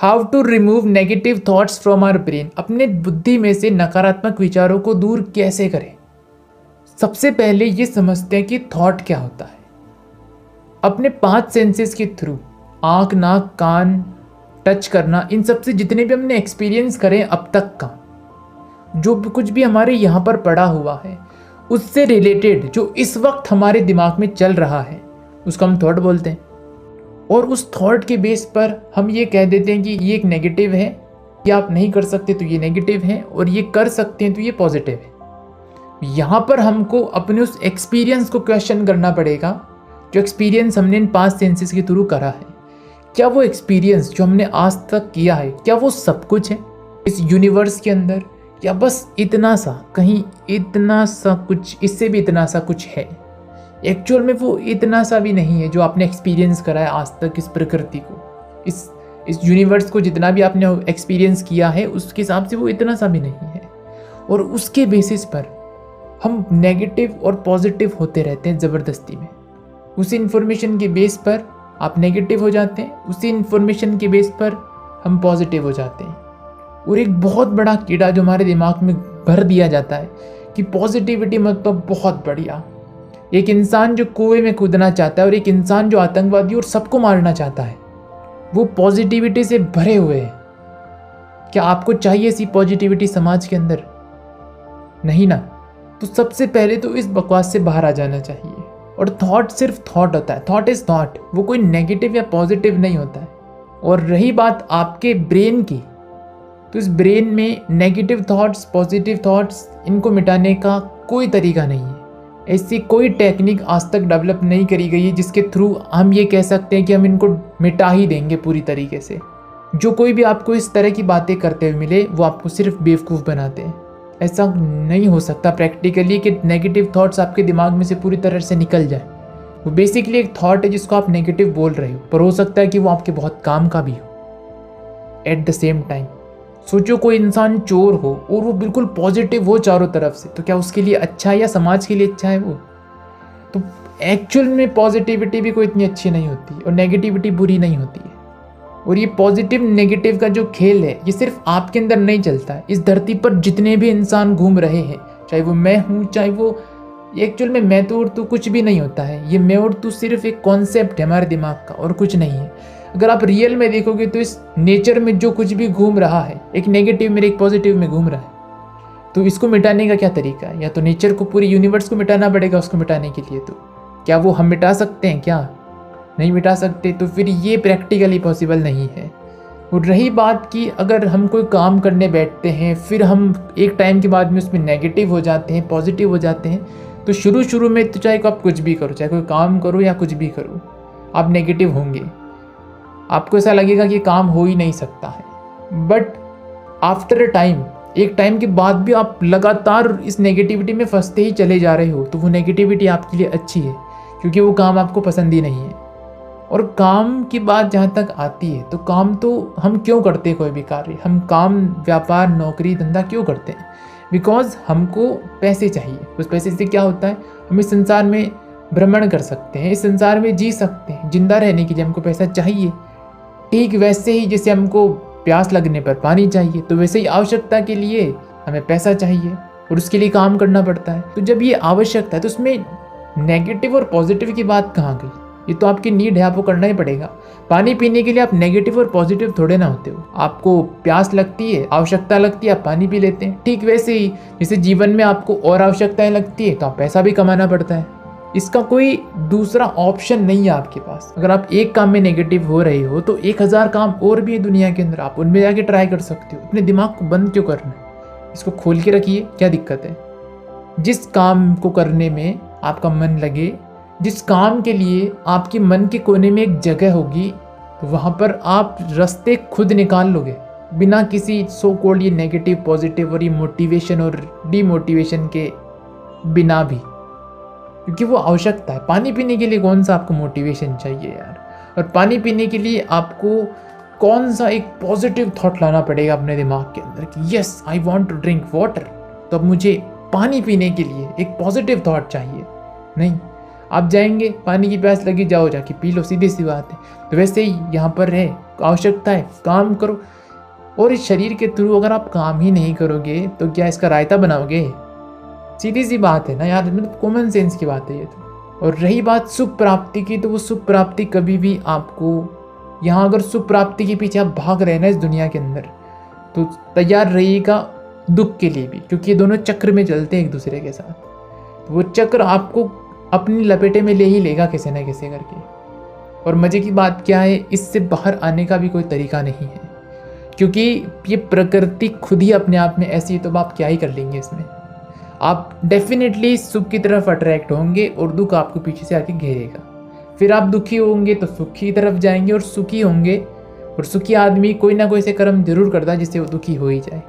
How to remove negative thoughts from our brain. अपने बुद्धि में से नकारात्मक विचारों को दूर कैसे करें। सबसे पहले ये समझते हैं कि थॉट क्या होता है। अपने 5 सेंसेस के थ्रू, आँख, नाक, कान, टच करना, इन सब से जितने भी हमने एक्सपीरियंस करें अब तक का, जो भी कुछ भी हमारे यहाँ पर पड़ा हुआ है, उससे रिलेटेड जो इस वक्त हमारे दिमाग में चल रहा है, उसको हम थॉट बोलते हैं। और उस थॉट के बेस पर हम ये कह देते हैं कि ये एक नेगेटिव है, ये आप नहीं कर सकते तो ये नेगेटिव है, और ये कर सकते हैं तो ये पॉजिटिव है। यहाँ पर हमको अपने उस एक्सपीरियंस को क्वेश्चन करना पड़ेगा, जो एक्सपीरियंस हमने इन 5 सेंसेस के थ्रू करा है। क्या वो एक्सपीरियंस जो हमने आज तक किया है, क्या वो सब कुछ है इस यूनिवर्स के अंदर, या बस इतना सा, कहीं इतना सा कुछ, इससे भी इतना सा कुछ है। एक्चुअल में वो इतना सा भी नहीं है जो आपने एक्सपीरियंस करा है आज तक इस प्रकृति को, इस यूनिवर्स को, जितना भी आपने एक्सपीरियंस किया है उसके हिसाब से वो इतना सा भी नहीं है। और उसके बेसिस पर हम नेगेटिव और पॉजिटिव होते रहते हैं ज़बरदस्ती में। उसी इन्फॉर्मेशन के बेस पर आप नेगेटिव हो जाते हैं, उसी इन्फॉर्मेशन के बेस पर हम पॉजिटिव हो जाते हैं। और एक बहुत बड़ा कीड़ा जो हमारे दिमाग में भर दिया जाता है कि पॉजिटिविटी मतलब बहुत बढ़िया। एक इंसान जो कुएं में कूदना चाहता है और एक इंसान जो आतंकवादी और सबको मारना चाहता है, वो पॉजिटिविटी से भरे हुए हैं। क्या आपको चाहिए ऐसी पॉजिटिविटी समाज के अंदर? नहीं ना। तो सबसे पहले तो इस बकवास से बाहर आ जाना चाहिए। और थॉट सिर्फ थॉट होता है, थॉट इज थॉट, वो कोई नेगेटिव या पॉजिटिव नहीं होता है। और रही बात आपके ब्रेन की, तो इस ब्रेन में नेगेटिव थॉट्स, पॉजिटिव थॉट्स, इनको मिटाने का कोई तरीका नहीं है। ऐसी कोई टेक्निक आज तक डेवलप नहीं करी गई है जिसके थ्रू हम ये कह सकते हैं कि हम इनको मिटा ही देंगे पूरी तरीके से। जो कोई भी आपको इस तरह की बातें करते हुए मिले, वो आपको सिर्फ बेवकूफ़ बनाते हैं। ऐसा नहीं हो सकता प्रैक्टिकली कि नेगेटिव थॉट्स आपके दिमाग में से पूरी तरह से निकल जाए। वो बेसिकली एक थॉट है जिसको आप नेगेटिव बोल रहे हो, पर हो सकता है कि वो आपके बहुत काम का भी हो। एट द सेम टाइम सोचो कोई इंसान चोर हो और वो बिल्कुल पॉजिटिव हो चारों तरफ से, तो क्या उसके लिए अच्छा है या समाज के लिए अच्छा है वो? तो एक्चुअल में पॉजिटिविटी भी कोई इतनी अच्छी नहीं होती और नेगेटिविटी बुरी नहीं होती है। और ये पॉजिटिव नेगेटिव का जो खेल है, ये सिर्फ आपके अंदर नहीं चलता है। इस धरती पर जितने भी इंसान घूम रहे हैं, चाहे वो मैं हूँ, चाहे वो, एक्चुअल में मैं तो और तू कुछ भी नहीं होता है। ये मैं और तू सिर्फ एक कॉन्सेप्ट है हमारे दिमाग का, और कुछ नहीं है। अगर आप रियल में देखोगे तो इस नेचर में जो कुछ भी घूम रहा है, एक नेगेटिव में एक पॉजिटिव में घूम रहा है। तो इसको मिटाने का क्या तरीका है? या तो नेचर को, पूरी यूनिवर्स को मिटाना पड़ेगा उसको मिटाने के लिए। तो क्या वो हम मिटा सकते हैं? क्या नहीं मिटा सकते? तो फिर ये प्रैक्टिकली पॉसिबल नहीं है। और रही बात कि अगर हम कोई काम करने बैठते हैं, फिर हम एक टाइम के बाद में उसमें नेगेटिव हो जाते हैं, पॉजिटिव हो जाते हैं, तो शुरू में तो चाहे आप कुछ भी करो, चाहे कोई काम करो या कुछ भी करो, आप नेगेटिव होंगे। आपको ऐसा लगेगा कि काम हो ही नहीं सकता है। बट आफ्टर अ टाइम, एक टाइम के बाद भी आप लगातार इस नेगेटिविटी में फंसते ही चले जा रहे हो, तो वो नेगेटिविटी आपके लिए अच्छी है, क्योंकि वो काम आपको पसंद ही नहीं है। और काम की बात जहाँ तक आती है, तो काम तो हम क्यों करते हैं? कोई भी कार्य हम, काम, व्यापार, नौकरी, धंधा क्यों करते हैं? बिकॉज हमको पैसे चाहिए। उस पैसे से क्या होता है? हम इस संसार में भ्रमण कर सकते हैं, इस संसार में जी सकते हैं। जिंदा रहने के लिए हमको पैसा चाहिए। ठीक वैसे ही जैसे हमको प्यास लगने पर पानी चाहिए, तो वैसे ही आवश्यकता के लिए हमें पैसा चाहिए और उसके लिए काम करना पड़ता है। तो जब ये आवश्यकता है, तो उसमें नेगेटिव और पॉजिटिव की बात कहाँ गई? ये तो आपकी नीड है, आपको करना ही पड़ेगा। पानी पीने के लिए आप नेगेटिव और पॉजिटिव थोड़े ना होते हो। आपको प्यास लगती है, आवश्यकता लगती है, आप पानी पी लेते हैं। ठीक वैसे ही जैसे जीवन में आपको और आवश्यकताएं लगती है, तो आप पैसा भी कमाना पड़ता है। इसका कोई दूसरा ऑप्शन नहीं है आपके पास। अगर आप एक काम में नेगेटिव हो रहे हो, तो 1000 काम और भी है दुनिया के अंदर, आप उनमें जाके ट्राई कर सकते हो। अपने दिमाग को बंद क्यों करना है? इसको खोल के रखिए, क्या दिक्कत है? जिस काम को करने में आपका मन लगे, जिस काम के लिए आपके मन के कोने में एक जगह होगी, तो वहाँ पर आप रास्ते खुद निकाल लोगे, बिना किसी सो कॉल्ड ये नेगेटिव, पॉजिटिव और ये मोटिवेशन और डीमोटिवेशन के बिना भी। क्योंकि वो आवश्यकता है। पानी पीने के लिए कौन सा आपको मोटिवेशन चाहिए यार? और पानी पीने के लिए आपको कौन सा एक पॉजिटिव थॉट लाना पड़ेगा अपने दिमाग के अंदर कि yes I want to drink water, तो अब मुझे पानी पीने के लिए एक पॉजिटिव थॉट चाहिए। नहीं, आप जाएंगे, पानी की प्यास लगी, जाओ जाके पी लो, सीधी सी बात है। तो वैसे ही यहाँ पर है, आवश्यकता है, काम करो। और इस शरीर के थ्रू अगर आप काम ही नहीं करोगे तो क्या इसका रायता बनाओगे? सीधी सी बात है ना यार, मतलब कॉमन सेंस की बात है ये तो। और रही बात सुख प्राप्ति की, तो वो सुख प्राप्ति कभी भी आपको, यहाँ अगर सुख प्राप्ति के पीछे आप भाग रहे हैं ना इस दुनिया के अंदर, तो तैयार रहिएगा दुख के लिए भी, क्योंकि ये दोनों चक्र में चलते हैं एक दूसरे के साथ। तो वो चक्र आपको अपनी लपेटे में ले ही लेगा कैसे ना कैसे करके। और मज़े की बात क्या है, इससे बाहर आने का भी कोई तरीका नहीं है, क्योंकि ये प्रकृति खुद ही अपने आप में ऐसी है, तो आप क्या ही कर लेंगे इसमें। आप डेफिनेटली सुख की तरफ अट्रैक्ट होंगे और दुख आपको पीछे से आके घेरेगा। फिर आप दुखी होंगे तो सुख की तरफ जाएंगे, और सुखी होंगे, और सुखी आदमी कोई ना कोई से कर्म जरूर करता है जिससे वो दुखी हो ही जाए।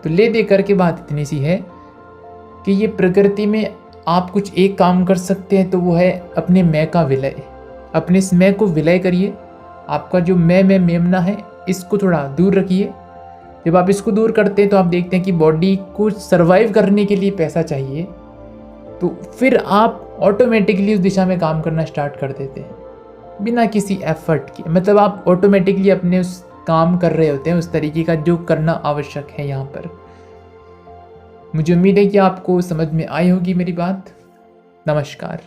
तो ले दे करके बात इतनी सी है कि ये प्रकृति में आप कुछ एक काम कर सकते हैं, तो वो है अपने मैं का विलय। अपने इस मैं को विलय करिए। आपका जो मैं मेमना है, इसको थोड़ा दूर रखिए। जब आप इसको दूर करते हैं तो आप देखते हैं कि बॉडी को सर्वाइव करने के लिए पैसा चाहिए, तो फिर आप ऑटोमेटिकली उस दिशा में काम करना स्टार्ट कर देते हैं बिना किसी एफर्ट के। मतलब आप ऑटोमेटिकली अपने उस काम कर रहे होते हैं उस तरीके का जो करना आवश्यक है यहाँ पर। मुझे उम्मीद है कि आपको समझ में आई होगी मेरी बात। नमस्कार।